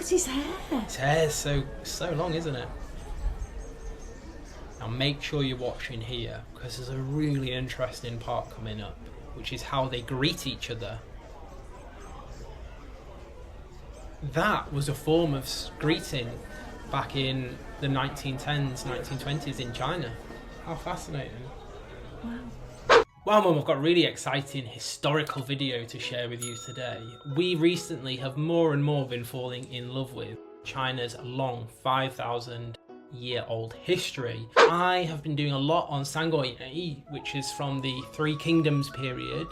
Look at his hair. His hair's so long, isn't it? Now make sure you're watching here, because there's a really interesting part coming up, which is how they greet each other. That was a form of greeting back in the 1910s, 1920s in China. How fascinating. Wow. Well, Mum, I've got a really exciting historical video to share with you today. We recently have more and more been falling in love with China's long 5,000-year-old history. I have been doing a lot on Sanguoyi, which is from the Three Kingdoms period,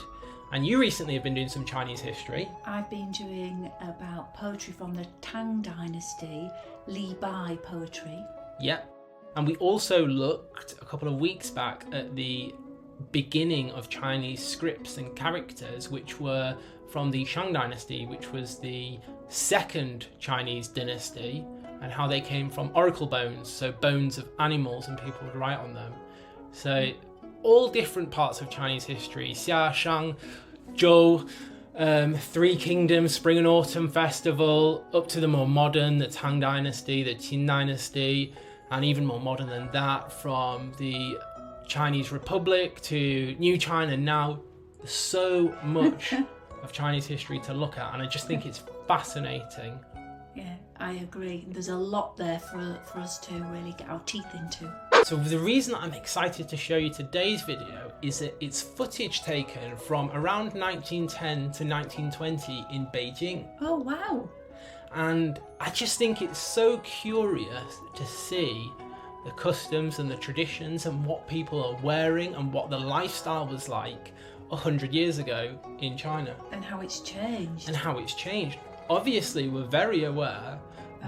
and you recently have been doing some Chinese history. I've been doing about poetry from the Tang Dynasty, Li Bai poetry. Yep. And we also looked a couple of weeks back at the beginning of Chinese scripts and characters, which were from the Shang Dynasty, which was the second Chinese dynasty, and how they came from oracle bones, so bones of animals, and people would write on them. So all different parts of Chinese history, Xia, Shang, Zhou, Three Kingdoms, Spring and Autumn Festival, up to the more modern, the Tang Dynasty, the Qin Dynasty, and even more modern than that, from the Chinese Republic to New China now. There's so much of Chinese history to look at, and I just think it's fascinating. Yeah, I agree. There's a lot there for us to really get our teeth into. So the reason I'm excited to show you today's video is that it's footage taken from around 1910 to 1920 in Beijing. Oh, wow. And I just think it's so curious to see the customs and the traditions and what people are wearing and what the lifestyle was like 100 years ago in China. And how it's changed. And how it's changed. Obviously, we're very aware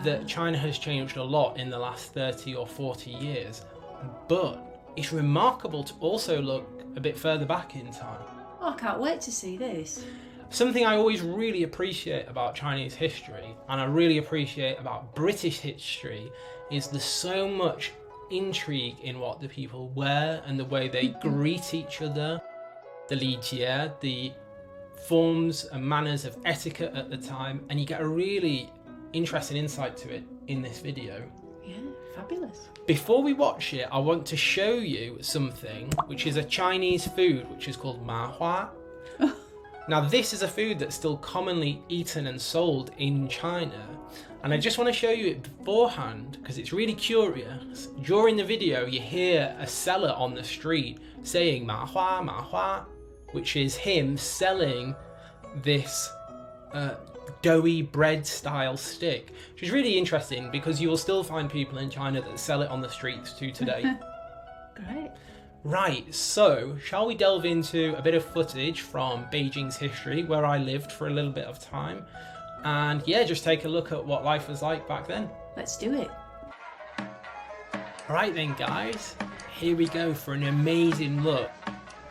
that China has changed a lot in the last 30 or 40 years, but it's remarkable to also look a bit further back in time. Oh, I can't wait to see this. Something I always really appreciate about Chinese history, and I really appreciate about British history, is there's so much intrigue in what the people wear and the way they greet each other, the li jie, the forms and manners of etiquette at the time, and you get a really interesting insight to it in this video. Yeah, fabulous. Before we watch it, I want to show you something which is a Chinese food which is called ma hua. Now this is a food that's still commonly eaten and sold in China, and I just want to show you it beforehand because it's really curious. During the video you hear a seller on the street saying ma hua, which is him selling this doughy bread style stick, which is really interesting because you will still find people in China that sell it on the streets to today. Great. Right, so shall we delve into a bit of footage from Beijing's history, where I lived for a little bit of time, and yeah, just take a look at what life was like back then. Let's do it. Alright then guys, here we go for an amazing look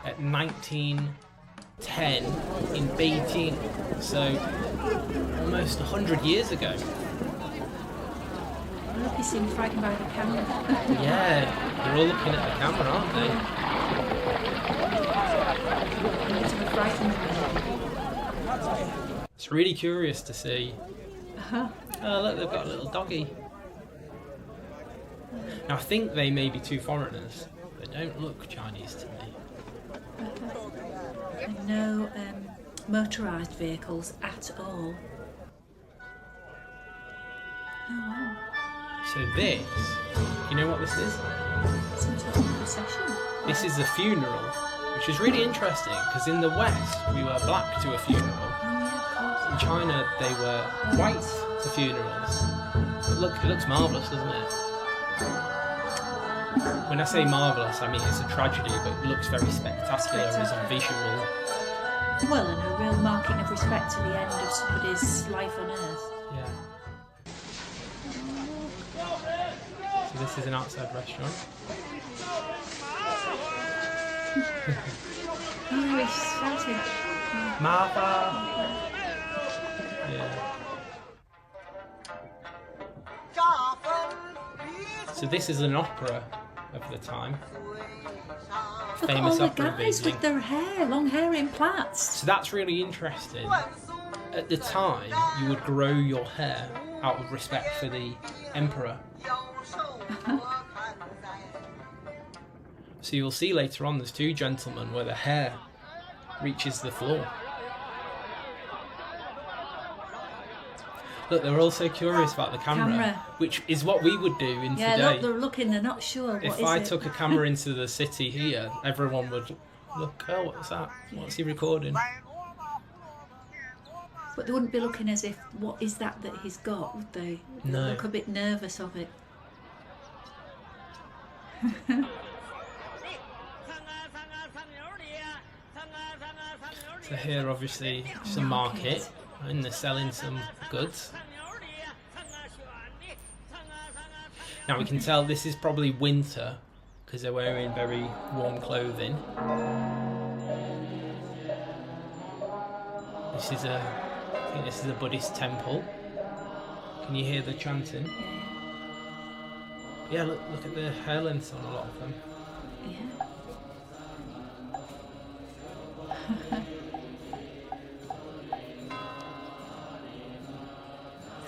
at 1910 in Beijing, so almost 100 years ago. Look, you seem frightened by the camera. Yeah, they're all looking at the camera, aren't they? It's really curious to see. Oh look, they've got a little doggy. Now I think they may be two foreigners. They don't look Chinese to me. And no motorised vehicles at all. Oh wow. So this, you know what this is? Some sort of procession. This is a funeral, which is really interesting because in the West we wear black to a funeral. Oh yeah, of course. In China they wear white to funerals. It looks marvellous, doesn't it? When I say marvellous, I mean it's a tragedy, but it looks very spectacular as a visual. Well, and a real marking of respect to the end of somebody's life on earth. Yeah. So this is an outside restaurant. Oh, he's shouting. Mapa. Yeah. So this is an opera of the time. Look at all the guys with their hair, long hair in plaits. So that's really interesting. at the time, you would grow your hair out of respect for the emperor. So you'll see later on there's two gentlemen where the hair reaches the floor. Look, they were also curious about the camera, which is what we would do in today. Yeah, look, they're looking, they're not sure. What if is I it? took a camera into the city here, everyone would look, oh, what's that? What's he recording? But they wouldn't be looking as if, what is that he's got, would they? They'd No. look a bit nervous of it. So here, obviously, it's a market, and they're selling some goods. Now we can tell this is probably winter, because they're wearing very warm clothing. I think this is a Buddhist temple. Can you hear the chanting? Yeah, look at the hair lengths on a lot of them. Yeah.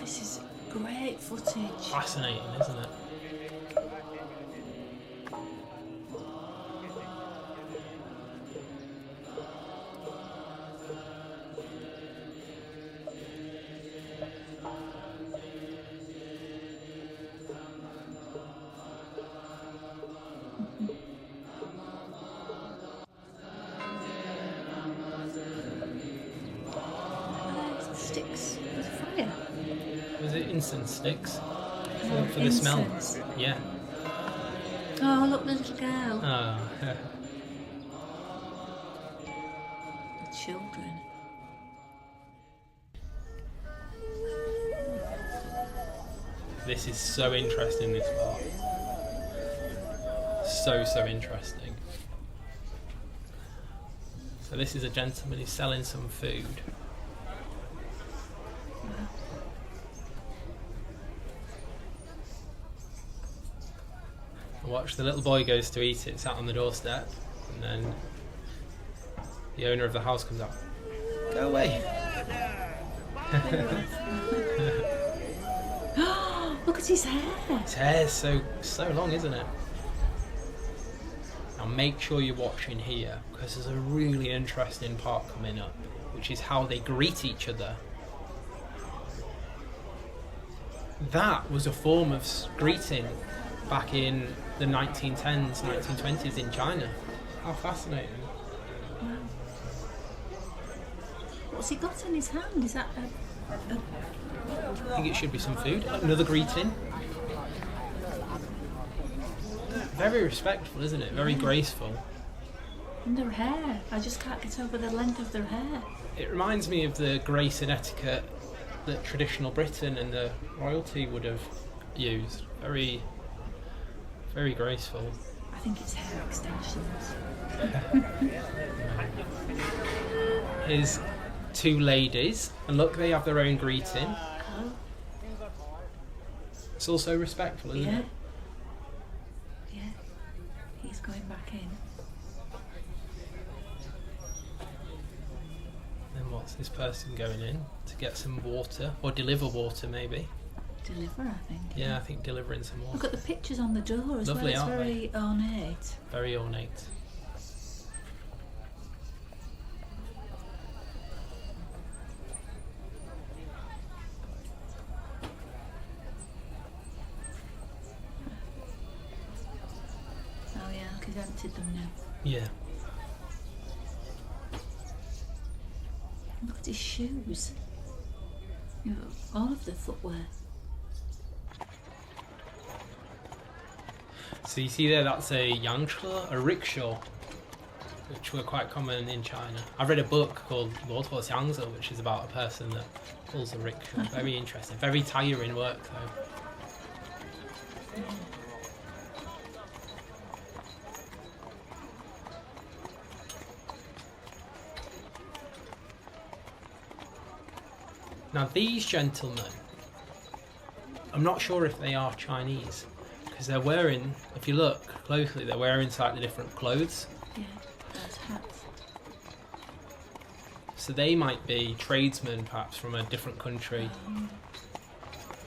This is great footage. Fascinating, isn't it? Sticks with fire. Was it incense sticks? Oh, For the smell? incense. Yeah. Oh, look, the little girl. Oh. The children. This is so interesting, this part. So interesting. So this is a gentleman who's selling some food. Watch, the little boy goes to eat it, sat on the doorstep, and then the owner of the house comes out. Go away. Look at his hair. His hair's so long, isn't it? Now make sure you're watching here, because there's a really interesting part coming up, which is how they greet each other. That was a form of greeting back in the 1910s, 1920s in China. How fascinating. Wow. What's he got in his hand? Is that a... I think it should be some food. Another greeting. Very respectful, isn't it? Very graceful. And their hair. I just can't get over the length of their hair. It reminds me of the grace and etiquette that traditional Britain and the royalty would have used. Very graceful. I think it's hair extensions. Here's two ladies, and look, they have their own greeting. Oh. It's also respectful, isn't it? Yeah. He's going back in. Then what's this person going in to get some water, or deliver water maybe? Deliver, I think. Yeah, I think delivering some water. Look at the pictures on the door as Lovely, well. It's aren't very ornate. Very ornate. Oh yeah, look, he's emptied them now. Yeah. Look at his shoes. You know, all of the footwear. So you see there, that's a yangche, a rickshaw, which were quite common in China. I've read a book called 骆驼箱子, which is about a person that pulls a rickshaw. Very interesting. Very tiring work though. Now these gentlemen, I'm not sure if they are Chinese, because they're wearing, if you look closely, they're wearing slightly different clothes. Yeah, those hats. So they might be tradesmen, perhaps from a different country. And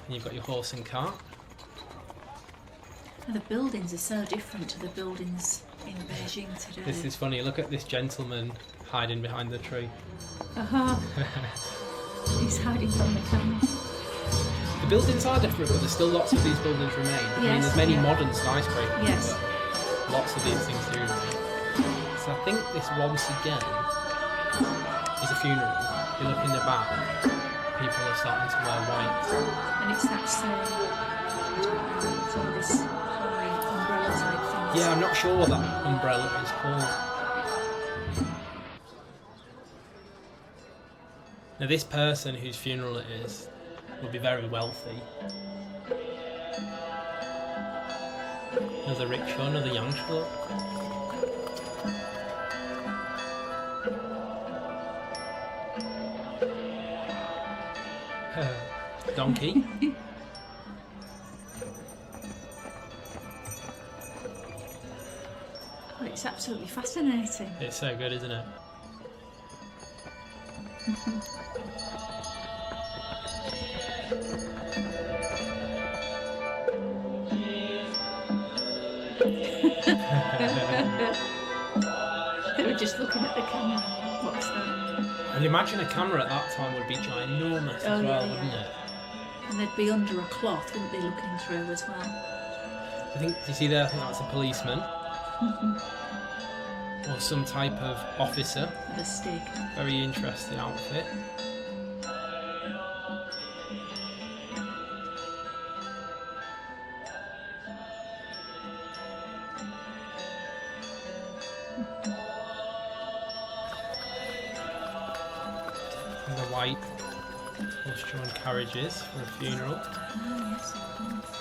you've got your horse and cart. And the buildings are so different to the buildings in Beijing today. This is funny. Look at this gentleman hiding behind the tree. He's hiding from the camera. The buildings are different, but there's still lots of these buildings remain. I mean, there's many modern skyscrapers. Yes. Lots of these things do remain. So I think this once again is a funeral. You look in the back, people are starting to wear white. And it's that same, it's all this high umbrella type thing. Yeah, I'm not sure what that umbrella is called. Now this person whose funeral it is will be very wealthy. Another rickshaw, another youngster. Donkey. Oh, it's absolutely fascinating. It's so good, isn't it? They were just looking at the camera. What's that? And imagine a camera at that time would be ginormous as well, wouldn't it? And they'd be under a cloth, wouldn't they, looking through as well? I think, do you see there, I think that's a policeman. Or some type of officer. With a stick. Very interesting outfit. And the white horse-drawn carriages for a funeral. Oh, yes, of course.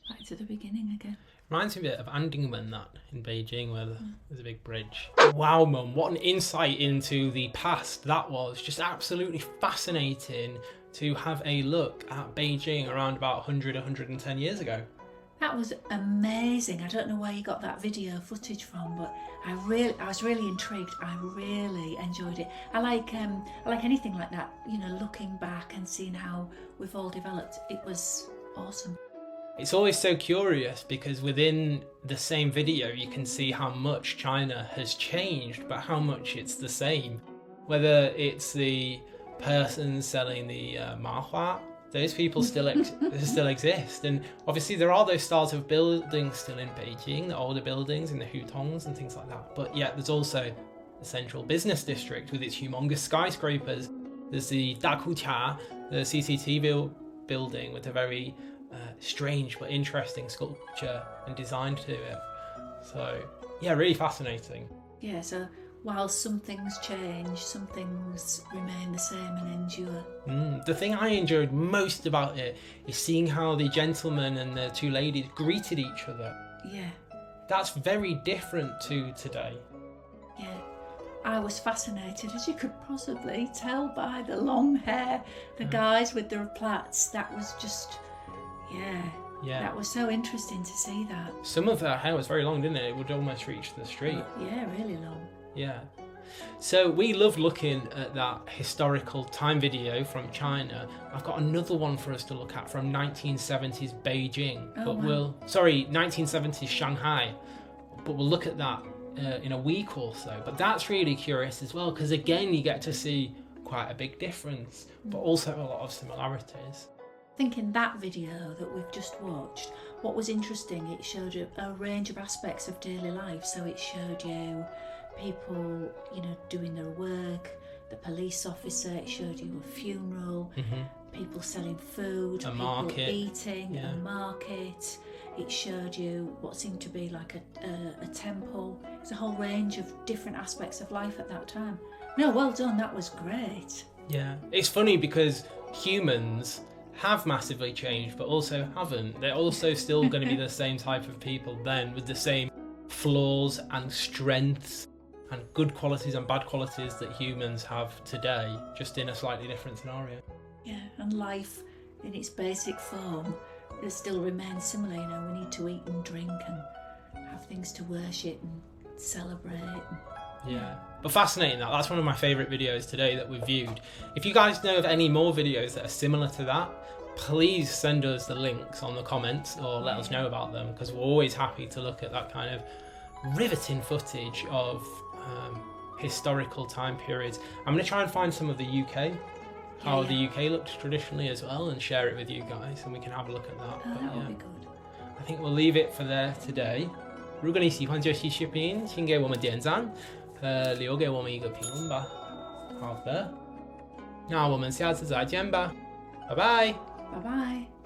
Back to the beginning again. Reminds me a bit of Andingmen, that in Beijing, where there's a big bridge. Wow, Mum, what an insight into the past that was. Just absolutely fascinating to have a look at Beijing around about 100, 110 years ago. That was amazing. I don't know where you got that video footage from, but I was really intrigued. I really enjoyed it. I like anything like that, you know, looking back and seeing how we've all developed. It was awesome. It's always so curious because within the same video you can see how much China has changed, but how much it's the same. Whether it's the person selling the mahua, those people still exist, and obviously there are those styles of buildings still in Beijing, the older buildings in the hutongs and things like that. But yet there's also the central business district with its humongous skyscrapers. There's the Dakucha, the CCTV building with a very strange but interesting sculpture and design to it. So yeah, really fascinating. Yeah, so while some things change, some things remain the same and endure. The thing I enjoyed most about it is seeing how the gentleman and the two ladies greeted each other. Yeah. That's very different to today. Yeah. I was fascinated, as you could possibly tell by the long hair, the guys with their plaits. That was just, yeah, that was so interesting to see that. Some of their hair was very long, didn't it? It would almost reach the street. Yeah, really long. Yeah. So we love looking at that historical time video from China. I've got another one for us to look at from 1970s Beijing. Oh, wow. 1970s Shanghai. But we'll look at that in a week or so. But that's really curious as well, because again, you get to see quite a big difference, but also a lot of similarities. I think in that video that we've just watched, what was interesting, it showed a range of aspects of daily life. So it showed you people, you know, doing their work, the police officer, it showed you a funeral, people selling food, people market. Eating, a market. It showed you what seemed to be like a temple. It's a whole range of different aspects of life at that time. No, well done, that was great. Yeah, it's funny because humans have massively changed, but also haven't. They're also still going to be the same type of people then, with the same flaws and strengths and good qualities and bad qualities that humans have today, just in a slightly different scenario. Yeah, and life in its basic form, it still remains similar. You know, we need to eat and drink and have things to worship and celebrate. Yeah, but fascinating that's one of my favourite videos today that we've viewed. If you guys know of any more videos that are similar to that, please send us the links on the comments or let us know about them, because we're always happy to look at that kind of riveting footage of historical time periods. I'm going to try and find some of the UK, how the UK looked traditionally as well, and share it with you guys, and we can have a look at that. Oh, that would be good. I think we'll leave it for there today. 如果你喜欢这期视频，请给我们点赞和留给我们一个评论吧。好的，那我们下次再见吧，拜拜。Bye bye.